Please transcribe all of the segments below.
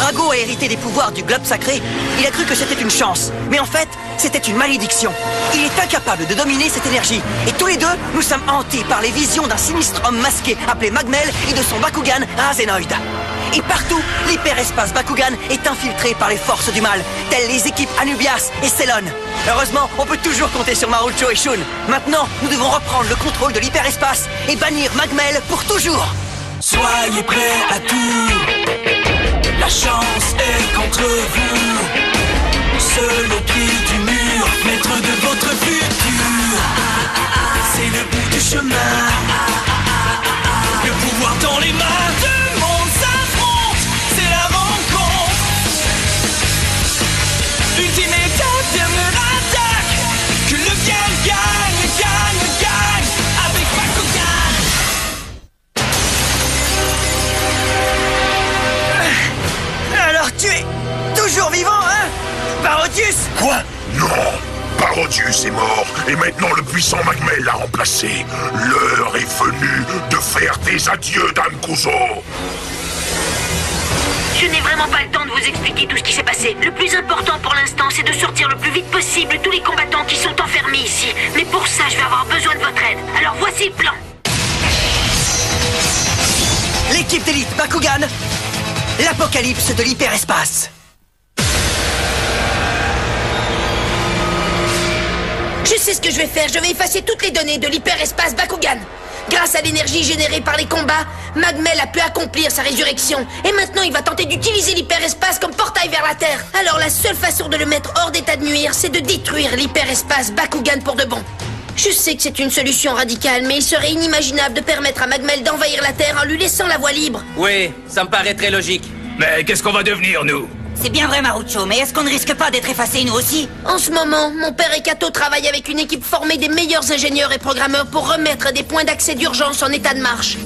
Drago a hérité des pouvoirs du globe sacré, il a cru que c'était une chance. Mais en fait, c'était une malédiction. Il est incapable de dominer cette énergie. Et tous les deux, nous sommes hantés par les visions d'un sinistre homme masqué appelé Magmel et de son Bakugan Razenoid. Et partout, l'hyperespace Bakugan est infiltré par les forces du mal, telles les équipes Anubias et Célon. Heureusement, on peut toujours compter sur Marucho et Shun. Maintenant, nous devons reprendre le contrôle de l'hyperespace et bannir Magmel pour toujours. Soyez prêts à tout. La chance est contre vous. Seul au pied du mur, maître de votre futur. C'est le bout du chemin. Le pouvoir dans les mains, deux mondes s'affrontent. C'est la rencontre. Ultimate dernière attaque. Que le bien gagne, gagne, gagne. Avec Bakugan. Alors tu es toujours vivant, hein, Parodius? Quoi? Non! Parodius est mort, et maintenant le puissant Magmel l'a remplacé. L'heure est venue de faire des adieux, Dame Kuzo. Je n'ai vraiment pas le temps de vous expliquer tout ce qui s'est passé. Le plus important pour l'instant, c'est de sortir le plus vite possible tous les combattants qui sont enfermés ici. Mais pour ça, je vais avoir besoin de votre aide. Alors voici le plan. L'équipe d'élite Bakugan, l'apocalypse de l'hyperespace. Je sais ce que je vais faire, je vais effacer toutes les données de l'hyperespace Bakugan. Grâce à l'énergie générée par les combats, Magmel a pu accomplir sa résurrection. Et maintenant, il va tenter d'utiliser l'hyperespace comme portail vers la Terre. Alors la seule façon de le mettre hors d'état de nuire, c'est de détruire l'hyperespace Bakugan pour de bon. Je sais que c'est une solution radicale, mais il serait inimaginable de permettre à Magmel d'envahir la Terre en lui laissant la voie libre. Oui, ça me paraît très logique. Mais qu'est-ce qu'on va devenir, nous? C'est bien vrai, Marucho, mais est-ce qu'on ne risque pas d'être effacés, nous aussi? En ce moment, mon père Ekato travaille avec une équipe formée des meilleurs ingénieurs et programmeurs pour remettre des points d'accès d'urgence en état de marche.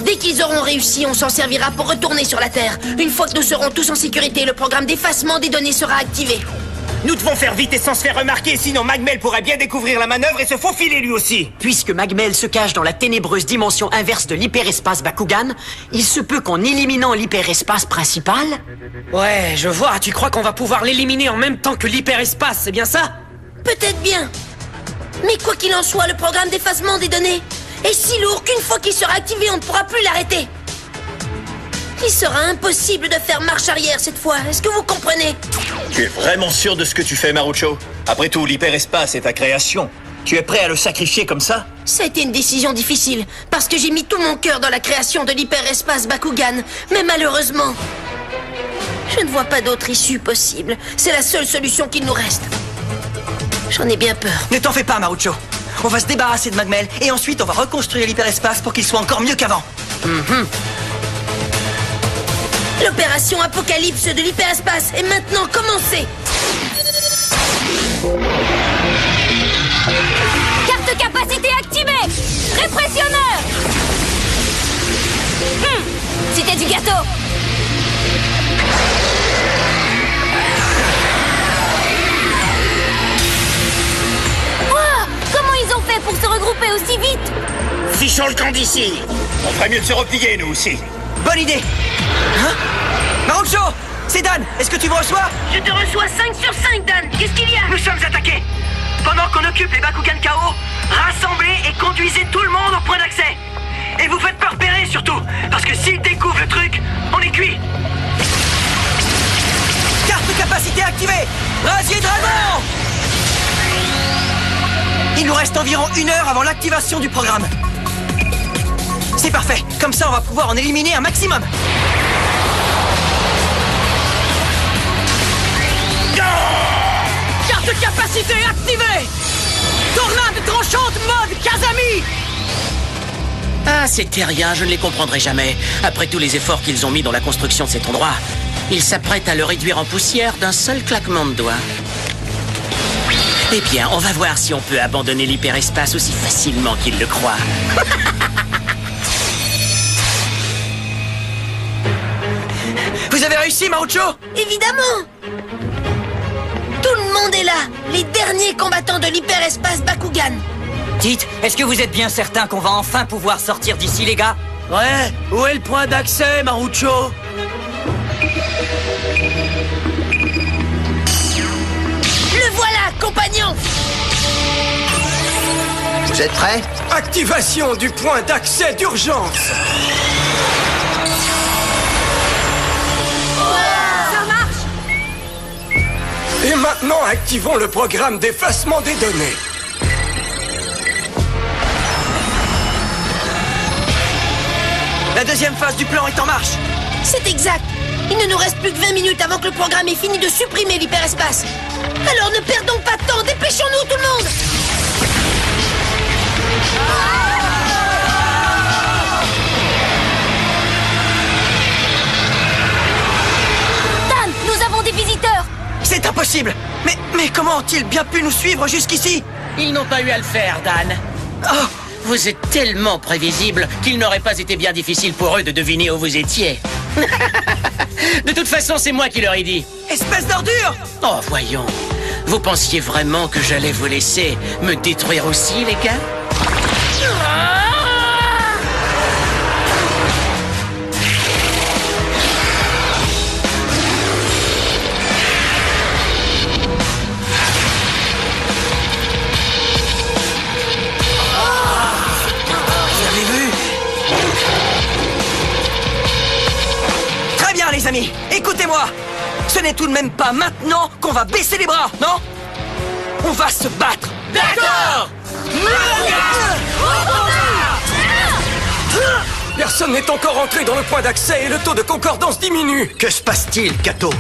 Dès qu'ils auront réussi, on s'en servira pour retourner sur la Terre. Une fois que nous serons tous en sécurité, le programme d'effacement des données sera activé. Nous devons faire vite et sans se faire remarquer, sinon Magmel pourrait bien découvrir la manœuvre et se faufiler lui aussi. Puisque Magmel se cache dans la ténébreuse dimension inverse de l'hyperespace Bakugan, il se peut qu'en éliminant l'hyperespace principal... Ouais, je vois, tu crois qu'on va pouvoir l'éliminer en même temps que l'hyperespace, c'est bien ça? Peut-être bien. Mais quoi qu'il en soit, le programme d'effacement des données est si lourd qu'une fois qu'il sera activé, on ne pourra plus l'arrêter. Il sera impossible de faire marche arrière cette fois, est-ce que vous comprenez? Tu es vraiment sûr de ce que tu fais, Marucho? Après tout, l'hyperespace est ta création. Tu es prêt à le sacrifier comme ça? Ça a été une décision difficile, parce que j'ai mis tout mon cœur dans la création de l'hyperespace Bakugan. Mais malheureusement, je ne vois pas d'autre issue possible. C'est la seule solution qu'il nous reste. J'en ai bien peur. Ne t'en fais pas, Marucho. On va se débarrasser de Magmel, et ensuite on va reconstruire l'hyperespace pour qu'il soit encore mieux qu'avant. L'opération Apocalypse de l'hyperespace est maintenant commencée. Carte capacité activée. Répressionneur. C'était du gâteau. Wow, comment ils ont fait pour se regrouper aussi vite? Fichons le camp d'ici. On ferait mieux de se replier, nous aussi. Bonne idée. Hein? Marucho, c'est Dan, est-ce que tu me reçois? Je te reçois 5 sur 5, Dan. Qu'est-ce qu'il y a? Nous sommes attaqués. Pendant qu'on occupe les Bakugan KO, rassemblez et conduisez tout le monde au point d'accès. Et vous faites pas repérer surtout, parce que s'ils découvrent le truc, on est cuit. Carte de capacité activée. Brasier Dragon. Il nous reste environ 1 heure avant l'activation du programme. C'est parfait, comme ça on va pouvoir en éliminer un maximum. Carte de capacité activée! Tornade tranchante mode Kazami! Ah, ces terriens, je ne les comprendrai jamais. Après tous les efforts qu'ils ont mis dans la construction de cet endroit, ils s'apprêtent à le réduire en poussière d'un seul claquement de doigts. Eh bien, on va voir si on peut abandonner l'hyperespace aussi facilement qu'ils le croient. Vous avez réussi, Marucho? Évidemment! Tout le monde est là! Les derniers combattants de l'hyperespace Bakugan! Dites, est-ce que vous êtes bien certain qu'on va enfin pouvoir sortir d'ici, les gars? Ouais, où est le point d'accès, Marucho? compagnons! Vous êtes prêts? Activation du point d'accès d'urgence. Ça marche! Et maintenant, activons le programme d'effacement des données. La deuxième phase du plan est en marche. C'est exact. Il ne nous reste plus que 20 minutes avant que le programme ait fini de supprimer l'hyperespace. Alors ne perdons pas de temps, dépêchons-nous tout le monde! Dan, nous avons des visiteurs! C'est impossible. Mais comment ont-ils bien pu nous suivre jusqu'ici? Ils n'ont pas eu à le faire, Dan. Oh, Vous êtes tellement prévisible qu'il n'aurait pas été bien difficile pour eux de deviner où vous étiez. De toute façon, c'est moi qui leur ai dit. espèce d'ordure! Oh, voyons. Vous pensiez vraiment que j'allais vous laisser me détruire aussi, les gars? Très bien, les amis, écoutez-moi. Ce n'est tout de même pas maintenant qu'on va baisser les bras, non? On va se battre. D'accord! Personne n'est encore entré dans le point d'accès et le taux de concordance diminue. Que se passe-t-il, Kato?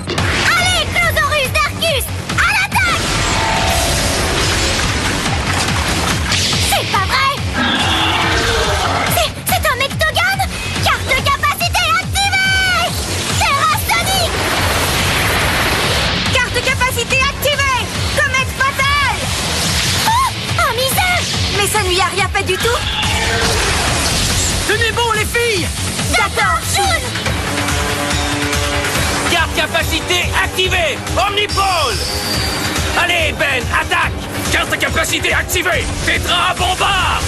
Allez, Closaurus d'Arcus! À l'attaque! C'est pas vrai! C'est un Mectogone! Carte de capacité activée! Terrasonic! Carte de capacité activée! Comète fatale! Oh! Un misère! Mais ça ne lui a rien fait du tout! Tenez bon, les filles! D'accord, June! Carte capacité activée. Omnipole. Allez, Ben, attaque. Carte capacité activée. Tétra bombard.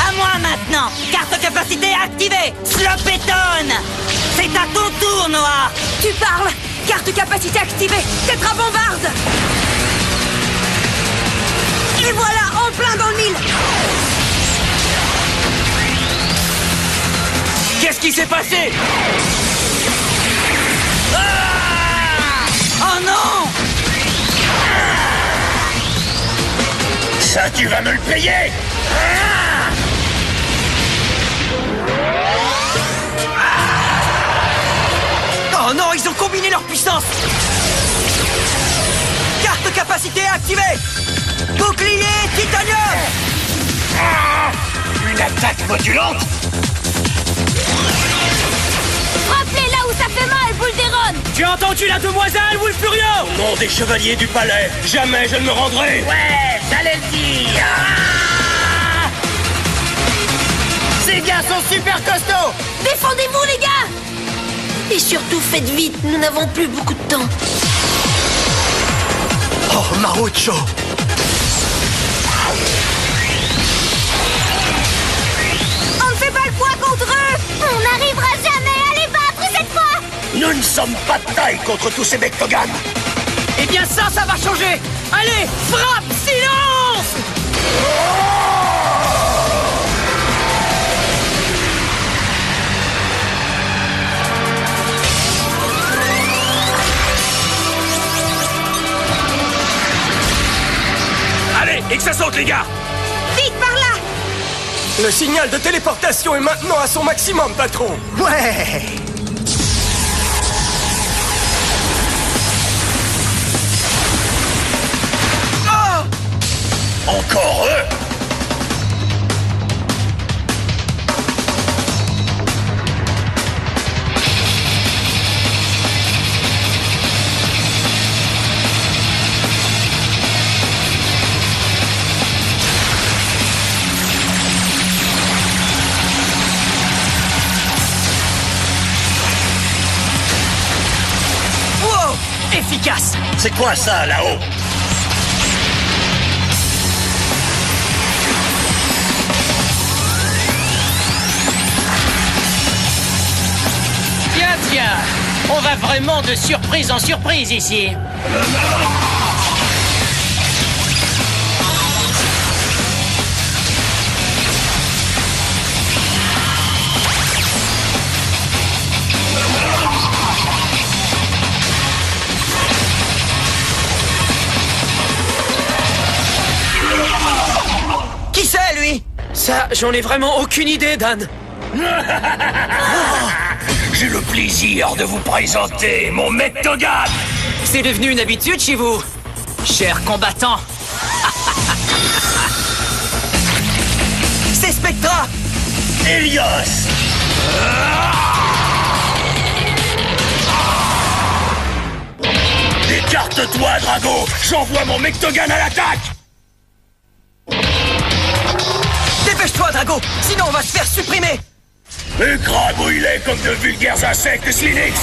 À moi maintenant! Carte capacité activée! Slopétone! C'est à ton tour, Noah! Tu parles! Carte capacité activée! Tétra bombarde! Et voilà, en plein dans le mille! Qu'est-ce qui s'est passé? Oh non! Ça, tu vas me le payer! Oh non, ils ont combiné leur puissance. Carte capacité activée. Bouclier titanium. Une attaque modulante? Frappe-les là où ça fait mal, boule d'Héron! Tu as entendu la demoiselle Wolfurio? Au nom des chevaliers du palais, jamais je ne me rendrai. Ouais, j'allais le dire. Ces gars sont super costauds! Défendez-vous, les gars! Et surtout, faites vite, nous n'avons plus beaucoup de temps. Oh, Marucho! On ne fait pas le poids contre eux! On n'arrivera jamais à les battre cette fois! Nous ne sommes pas de taille contre tous ces Mectoganes! Eh bien ça va changer! Allez, frappe, silence! Allez, et que ça saute, les gars. Vite par là! Le signal de téléportation est maintenant à son maximum, patron. Ouais! Encore eux? Wow, efficace. C'est quoi ça, là-haut? Tiens, on va vraiment de surprise en surprise ici. Qui c'est, lui? Ça, j'en ai vraiment aucune idée, Dan. J'ai le plaisir de vous présenter mon Mectogan. C'est devenu une habitude chez vous, chers combattants. C'est Spectra! Helios. Écarte-toi, Drago. J'envoie mon Mectogan à l'attaque. Dépêche-toi, Drago! Sinon on va se faire supprimer! Écrabouille-les comme de vulgaires insectes, Slinix.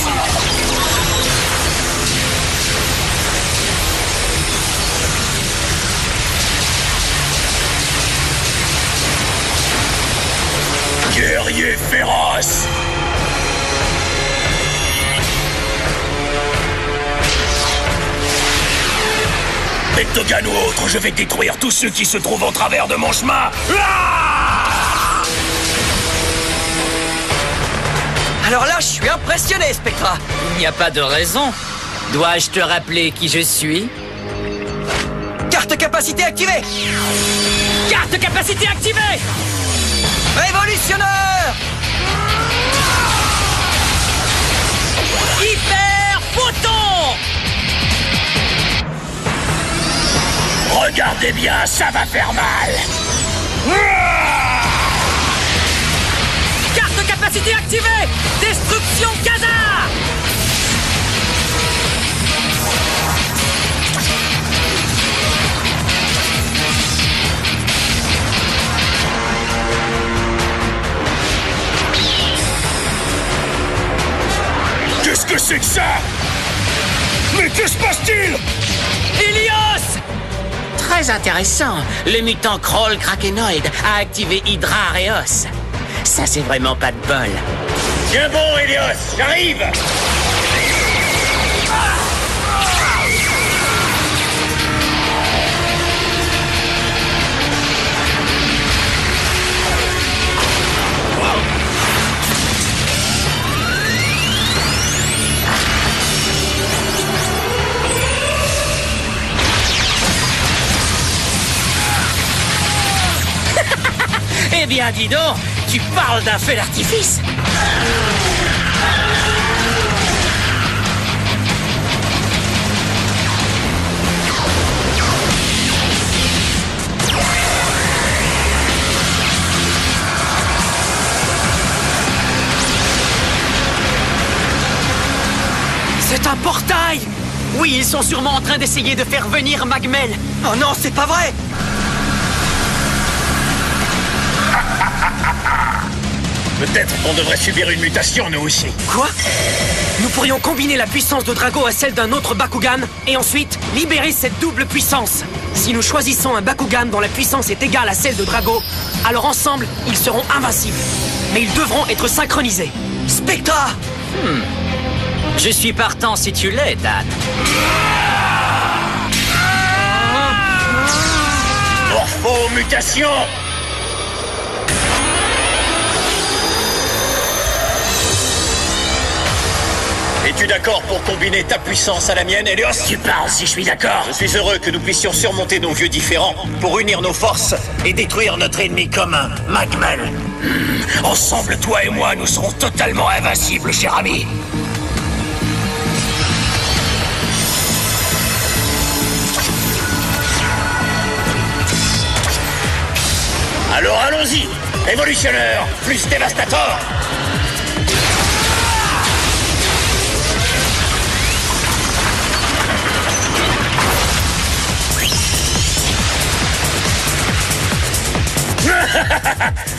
Guerrier féroce. Mectogan ou autre, je vais détruire tous ceux qui se trouvent en travers de mon chemin. Alors là, je suis impressionné, Spectra! Il n'y a pas de raison. Dois-je te rappeler qui je suis? Carte capacité activée! Carte capacité activée! Révolutionneur! Hyper photon! Regardez bien, ça va faire mal. Carte capacité activée! Destruction Gaza! Qu'est-ce que c'est que ça? Mais que se passe-t-il? Helios! Très intéressant. Le mutant Kroll Krakenoid a activé Hydra Reos. Ça, c'est vraiment pas de bol. Tiens bon, Helios, j'arrive. Eh bien, dis donc, tu parles d'un feu d'artifice. C'est un portail! Oui, ils sont sûrement en train d'essayer de faire venir Magmel. Oh non, c'est pas vrai! Peut-être qu'on devrait subir une mutation, nous aussi. Quoi? Nous pourrions combiner la puissance de Drago à celle d'un autre Bakugan et ensuite libérer cette double puissance. Si nous choisissons un Bakugan dont la puissance est égale à celle de Drago, alors ensemble, ils seront invincibles. Mais ils devront être synchronisés. Spectra! Je suis partant si tu l'es, Dan. Morpho-mutation. Es-tu d'accord pour combiner ta puissance à la mienne, Helios? Tu parles si je suis d'accord. Je suis heureux que nous puissions surmonter nos vieux différends pour unir nos forces et détruire notre ennemi commun, Magmel. Ensemble, toi et moi, nous serons totalement invincibles, cher ami. Alors allons-y, évolutionneur, plus dévastateur.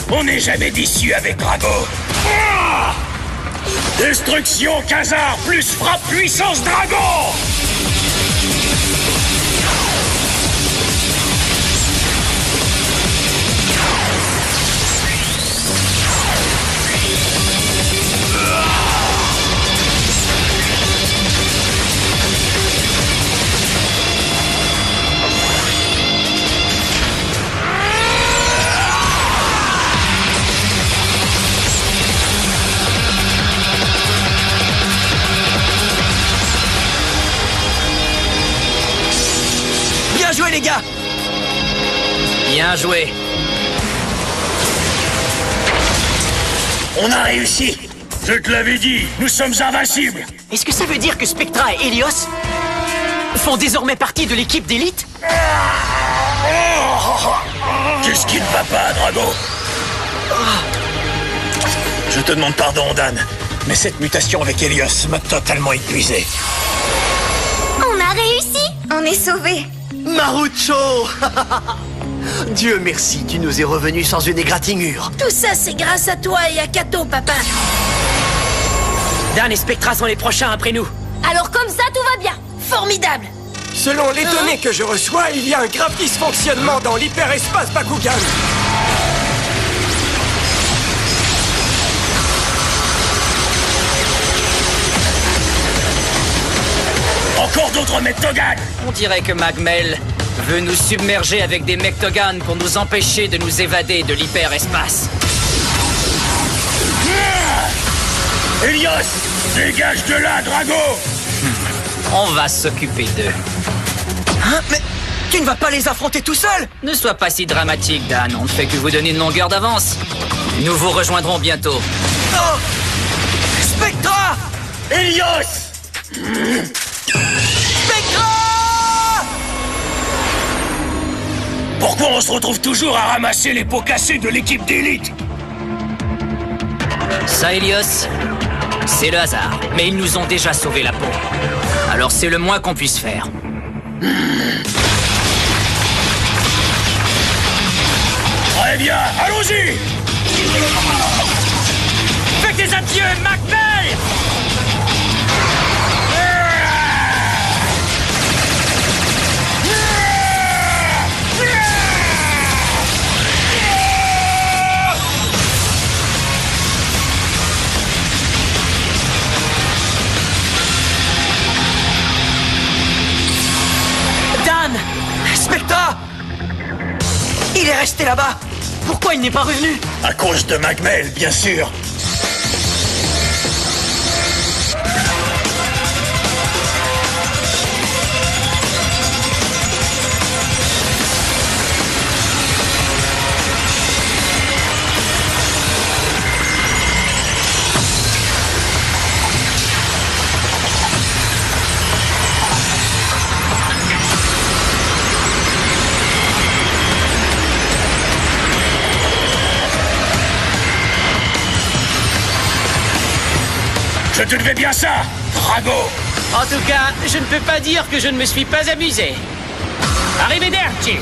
On n'est jamais déçu avec Drago. Destruction Khazar plus frappe puissance Drago. Bien joué. On a réussi. Je te l'avais dit, nous sommes invincibles. Est-ce que ça veut dire que Spectra et Helios font désormais partie de l'équipe d'élite? Qu'est-ce qui ne va pas, Drago? Je te demande pardon, Dan, mais cette mutation avec Helios m'a totalement épuisé. On a réussi. On est sauvés. Marucho. Dieu merci, tu nous es revenu sans une égratignure. Tout ça, c'est grâce à toi et à Kato, papa. Dan et Spectra sont les prochains après nous. Alors comme ça, tout va bien. Formidable. Selon les données que je reçois, il y a un grave dysfonctionnement dans l'hyperespace Bakugan. Encore d'autres Mectogan. On dirait que Magmel veut nous submerger avec des Mectogan pour nous empêcher de nous évader de l'hyperespace. Helios, dégage de là, Drago. On va s'occuper d'eux. Hein? Mais tu ne vas pas les affronter tout seul? Ne sois pas si dramatique, Dan. On ne fait que vous donner une longueur d'avance. Nous vous rejoindrons bientôt. Oh! Spectra! Helios! Spectra! Pourquoi on se retrouve toujours à ramasser les pots cassés de l'équipe d'élite? Ça, Helios, c'est le hasard. Mais ils nous ont déjà sauvé la peau. Alors c'est le moins qu'on puisse faire. Très bien, allons-y! Fais tes adieux, Magmel! Dan! Spectra! Il est resté là-bas! Pourquoi il n'est pas revenu? À cause de Magmel, bien sûr. Je te devais bien ça, Drago! En tout cas, je ne peux pas dire que je ne me suis pas amusé. Arrivederci!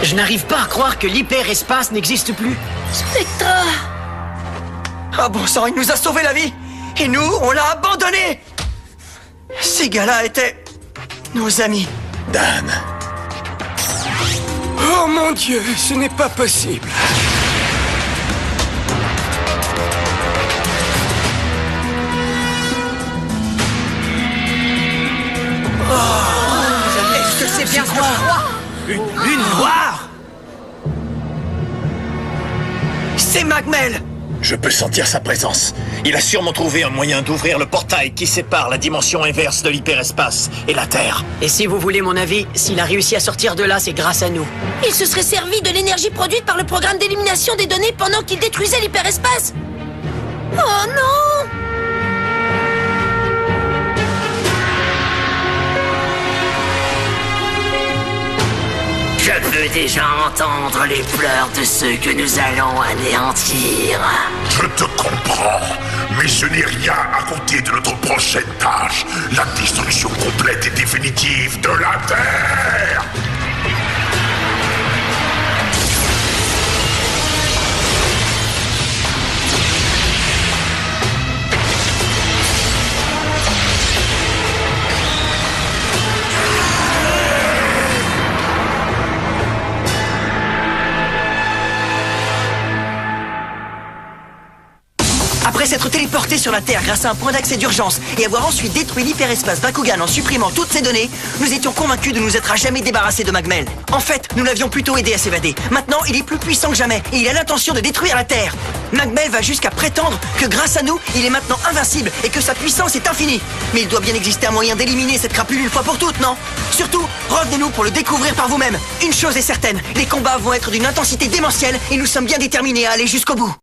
Je n'arrive pas à croire que l'hyperespace n'existe plus. Spectra! Ah bon sang, il nous a sauvé la vie! Et nous, on l'a abandonné! Ces gars-là étaient nos amis. Dan. Oh mon Dieu, ce n'est pas possible. Est-ce que c'est bien quoi? Une noire? C'est Magmel! Je peux sentir sa présence. Il a sûrement trouvé un moyen d'ouvrir le portail qui sépare la dimension inverse de l'hyperespace et la Terre. Et si vous voulez mon avis, s'il a réussi à sortir de là, c'est grâce à nous. Il se serait servi de l'énergie produite par le programme d'élimination des données pendant qu'il détruisait l'hyperespace. Oh non! Je peux déjà entendre les pleurs de ceux que nous allons anéantir. Je te comprends, mais ce n'est rien à côté de notre prochaine tâche, la destruction complète et définitive de la Terre. Après s'être téléporté sur la Terre grâce à un point d'accès d'urgence et avoir ensuite détruit l'hyperespace Bakugan en supprimant toutes ses données, nous étions convaincus de nous être à jamais débarrassés de Magmel. En fait, nous l'avions plutôt aidé à s'évader. Maintenant, il est plus puissant que jamais et il a l'intention de détruire la Terre. Magmel va jusqu'à prétendre que grâce à nous, il est maintenant invincible et que sa puissance est infinie. Mais il doit bien exister un moyen d'éliminer cette crapule une fois pour toutes, non? Surtout, revenez-nous pour le découvrir par vous-même. Une chose est certaine, les combats vont être d'une intensité démentielle et nous sommes bien déterminés à aller jusqu'au bout.